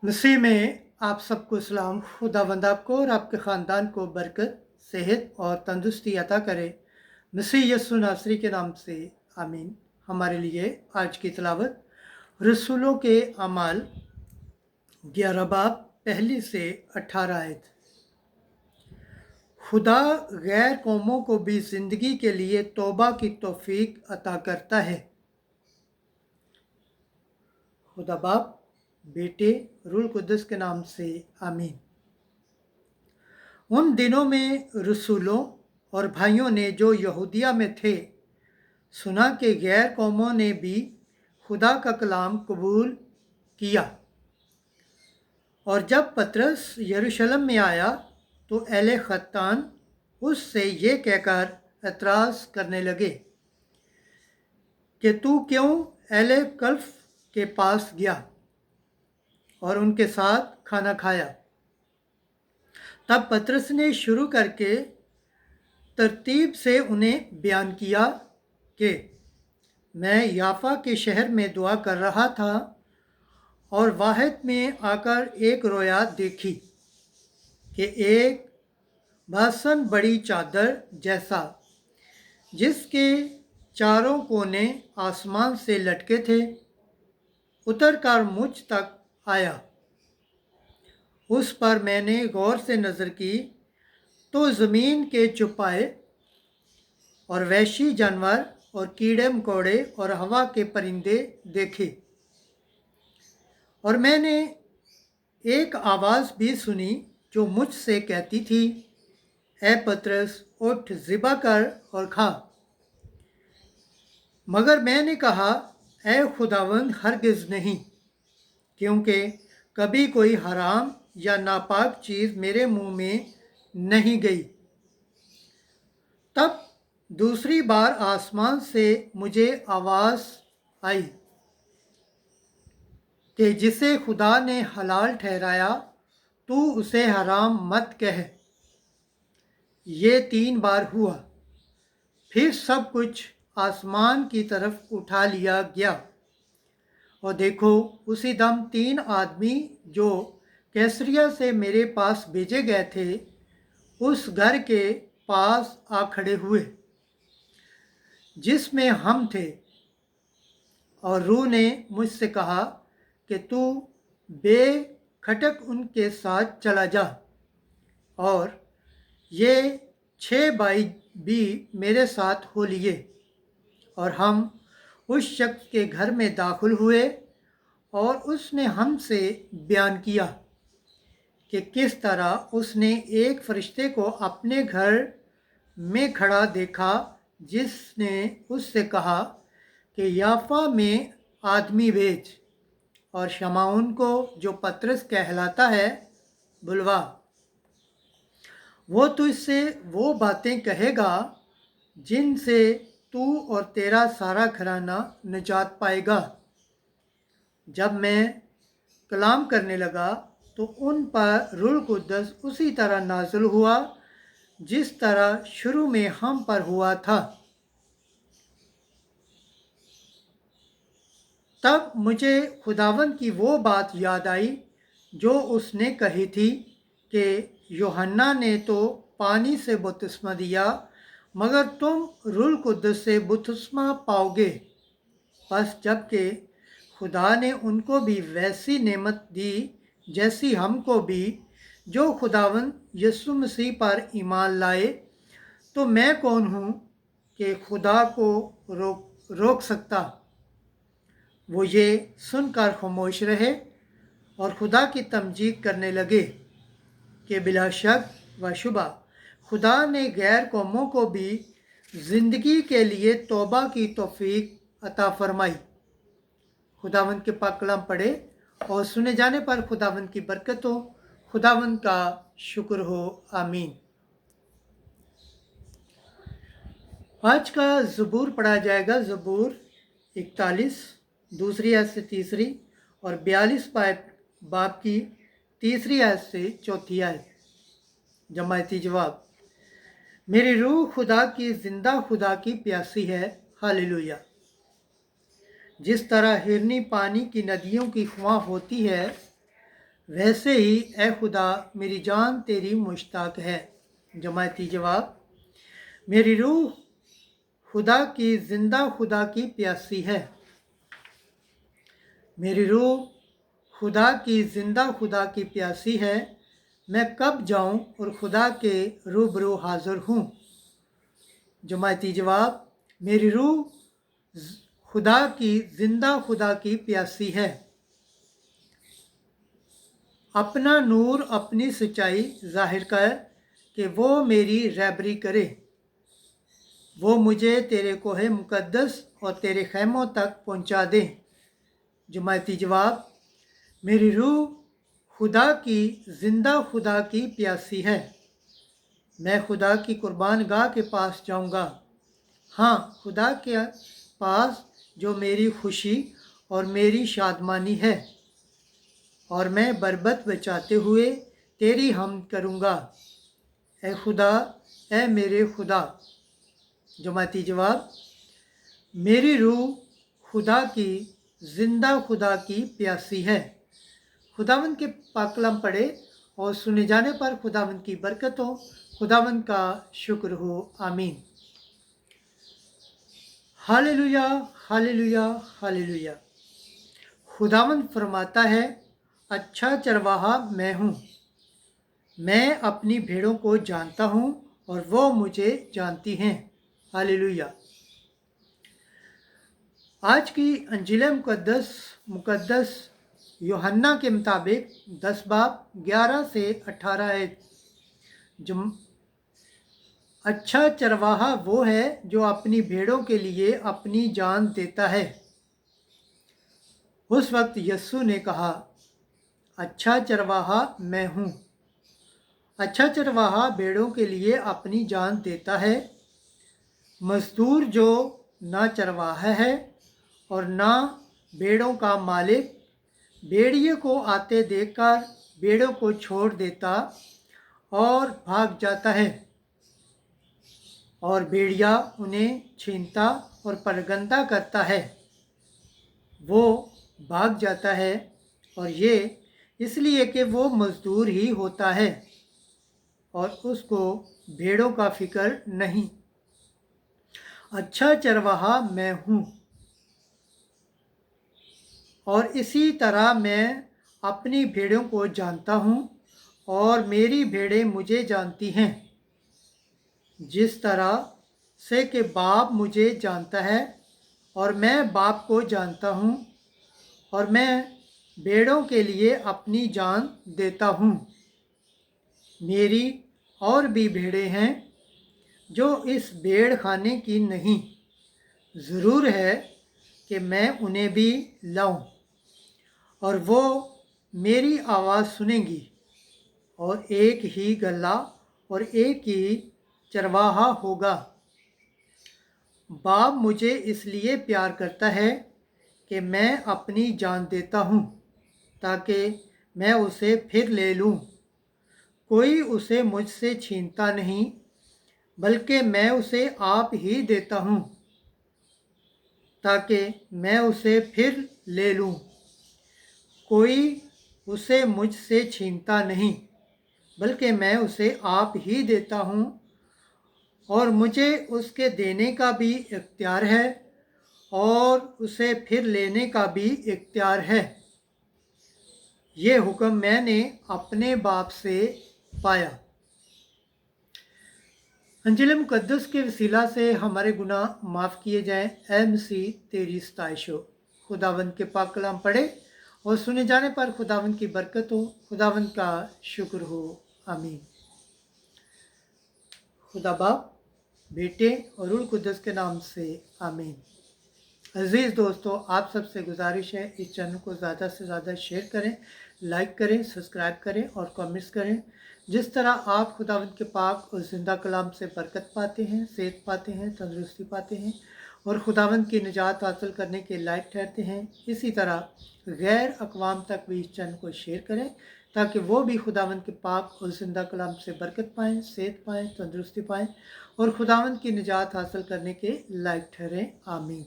मसीह में आप सबको सलाम। खुदावंद आपको और आपके ख़ानदान को बरकत, सेहत और तंदुरुस्ती अता करे। मसीह यस्सु नासरी के नाम से आमीन। हमारे लिए आज की तिलावत रसूलों के अमाल 11 बाब 1 से 18 आयत। खुदा गैर कौमों को भी ज़िंदगी के लिए तौबा की तौफीक अता करता है। खुदा बाप, बेटे, रूह कुद्दस के नाम से आमीन। उन दिनों में रसूलों और भाइयों ने जो यहूदिया में थे सुना कि गैर कौमों ने भी खुदा का कलाम कबूल किया। और जब पतरस यरूशलेम में आया तो अहले खत्तान उससे ये कहकर एतराज़ करने लगे कि तू क्यों अहले कल्फ के पास गया और उनके साथ खाना खाया। तब पतरस ने शुरू करके तरतीब से उन्हें बयान किया कि मैं याफा के शहर में दुआ कर रहा था और वाहिद में आकर एक रोया देखी कि एक भासन बड़ी चादर जैसा जिसके चारों कोने आसमान से लटके थे उतर कर मुझ तक आया। उस पर मैंने गौर से नज़र की तो ज़मीन के चौपाए और वहशी जानवर और कीड़े मकोड़े और हवा के परिंदे देखे। और मैंने एक आवाज़ भी सुनी जो मुझसे कहती थी, ए पतरस, उठ, ज़िबा कर और खा। मगर मैंने कहा, ए खुदावंद, हरगिज़ नहीं, क्योंकि कभी कोई हराम या नापाक चीज़ मेरे मुंह में नहीं गई। तब दूसरी बार आसमान से मुझे आवाज़ आई कि जिसे खुदा ने हलाल ठहराया तू उसे हराम मत कह। ये 3 बार हुआ। फिर सब कुछ आसमान की तरफ उठा लिया गया और देखो, उसी दम 3 आदमी जो कैसरिया से मेरे पास भेजे गए थे उस घर के पास आ खड़े हुए जिसमें हम थे। और रूह ने मुझसे कहा कि तू बेखटक उनके साथ चला जा। और ये 6 भाई भी मेरे साथ हो लिए और हम उस शख्स के घर में दाखिल हुए और उसने हमसे बयान किया कि किस तरह उसने एक फरिश्ते को अपने घर में खड़ा देखा जिसने उससे कहा कि याफा में आदमी भेज और शमाउन को, जो पतरस कहलाता है, बुलवा। वो तुझसे वो बातें कहेगा जिनसे तू और तेरा सारा घराना निजात पाएगा। जब मैं कलाम करने लगा तो उन पर रूह कुद्दस उसी तरह नाज़िल हुआ जिस तरह शुरू में हम पर हुआ था। तब मुझे खुदावंद की वो बात याद आई जो उसने कही थी कि यूहन्ना ने तो पानी से बपतिस्मा दिया, मगर तुम रूह कुद्दस से बपतिस्मा पाओगे। बस जबकि खुदा ने उनको भी वैसी नेमत दी जैसी हमको भी, जो खुदावंद यीशु मसीह पर ईमान लाए, तो मैं कौन हूँ कि खुदा को रोक सकता। वो ये सुनकर खामोश रहे और खुदा की तमजीद करने लगे कि बिला शक व शुबा खुदा ने गैर कौमों को भी ज़िंदगी के लिए तौबा की तौफीक अता फरमाई। खुदावंद के पाक कलाम पढ़े और सुने जाने पर खुदावंद की बरकत हो। खुदावंद का शुक्र हो। आमीन। आज का ज़बूर पढ़ा जाएगा। ज़बूर 41 दूसरी आयत से तीसरी और 42 बाब की तीसरी आयत से चौथी आयत। जमायती जवाब। मेरी रूह खुदा की, जिंदा खुदा की प्यासी है। हालेलुया। जिस तरह हिरनी पानी की नदियों की ख्वाह होती है, वैसे ही ए खुदा मेरी जान तेरी मुश्ताक है। जमायती जवाब, मेरी रूह खुदा की जिंदा खुदा की प्यासी है। मेरी रूह खुदा की जिंदा खुदा की प्यासी है। मैं कब जाऊं और खुदा के रूबरू हाजिर हूँ। जमायती जवाब, मेरी रूह खुदा की जिंदा खुदा की प्यासी है। अपना नूर अपनी सच्चाई जाहिर कर कि वो मेरी रहबरी करे। वो मुझे तेरे कोहे मुकद्दस और तेरे खैमों तक पहुंचा दे। जमायती जवाब, मेरी रूह खुदा की जिंदा खुदा की प्यासी है। मैं खुदा की कुर्बान गाह के पास जाऊंगा। हाँ, खुदा के पास जो मेरी खुशी और मेरी शादमानी है, और मैं बरबत बचाते हुए तेरी हमद करूँगा। ए खुदा, ए मेरे खुदा। जमाती जवाब, मेरी रूह खुदा की जिंदा खुदा की प्यासी है। खुदावंद के पाक कलाम पढ़े और सुने जाने पर खुदावंद की बरकत हो। खुदावंद का शुक्र हो। आमीन। Hallelujah, hallelujah, hallelujah. खुदावंद फरमाता है, अच्छा चरवाहा मैं हूँ। मैं अपनी भेड़ों को जानता हूँ और वो मुझे जानती हैं। हालेलुया। आज की अंजील मुकद्दस यूहन्ना के मुताबिक 10 बाब 11 से 18 है। अच्छा चरवाहा वो है जो अपनी भेड़ों के लिए अपनी जान देता है। उस वक्त यस्सु ने कहा, अच्छा चरवाहा मैं हूँ। अच्छा चरवाहा भेड़ों के लिए अपनी जान देता है। मजदूर जो ना चरवाहा है और ना भेड़ों का मालिक, भेड़िए को आते देखकर भेड़ों को छोड़ देता और भाग जाता है, और भेड़िया उन्हें छीनता और परगंदा करता है। वो भाग जाता है, और ये इसलिए कि वो मजदूर ही होता है और उसको भेड़ों का फिक्र नहीं। अच्छा चरवाहा मैं हूँ, और इसी तरह मैं अपनी भेड़ों को जानता हूँ और मेरी भेड़ें मुझे जानती हैं। जिस तरह से कि बाप मुझे जानता है और मैं बाप को जानता हूँ, और मैं भेड़ों के लिए अपनी जान देता हूँ। मेरी और भी भेड़ें हैं जो इस भेड़ खाने की नहीं। ज़रूर है कि मैं उन्हें भी लाऊं, और वो मेरी आवाज़ सुनेंगी, और एक ही गला और एक ही चरवाहा होगा। बाप मुझे इसलिए प्यार करता है कि मैं अपनी जान देता हूँ, ताकि मैं उसे फिर ले लूँ। कोई उसे मुझसे छीनता नहीं, बल्कि मैं उसे आप ही देता हूँ, ताकि मैं उसे फिर ले लूँ। कोई उसे मुझसे छीनता नहीं, बल्कि मैं उसे आप ही देता हूँ, और मुझे उसके देने का भी इख्तियार है और उसे फिर लेने का भी इख्तियार है। ये हुक्म मैंने अपने बाप से पाया। अंजील मुकद्दस के वसीला से हमारे गुनाह माफ़ किए जाएं। ऐ मसीह तेरी सताइश हो। खुदावंद के पाक कलाम पढ़े और सुने जाने पर खुदावंद की बरकत हो। खुदावंद का शुक्र हो। आमीन। खुदा बाप, बेटे और रूह कुद्दस के नाम से आमीन। अज़ीज़ दोस्तों, आप सबसे गुजारिश है इस चैनल को ज़्यादा से ज़्यादा शेयर करें, लाइक करें, सब्सक्राइब करें और कमेंट्स करें। जिस तरह आप खुदावंद के पाक और ज़िंदा कलाम से बरकत पाते हैं, सेहत पाते हैं, तंदुरुस्ती पाते हैं और खुदावंद की निजात हासिल करने के लायक ठहरते हैं, इसी तरह गैर अक़वाम तक भी इस चैनल को शेयर करें, ताकि वो भी खुदावंद के पाक और ज़िंदा कलाम से बरकत पाएँ, सेहत पाएँ, तंदुरुस्ती पाएँ और खुदावंद की निजात हासिल करने के लायक ठहरें। आमीन।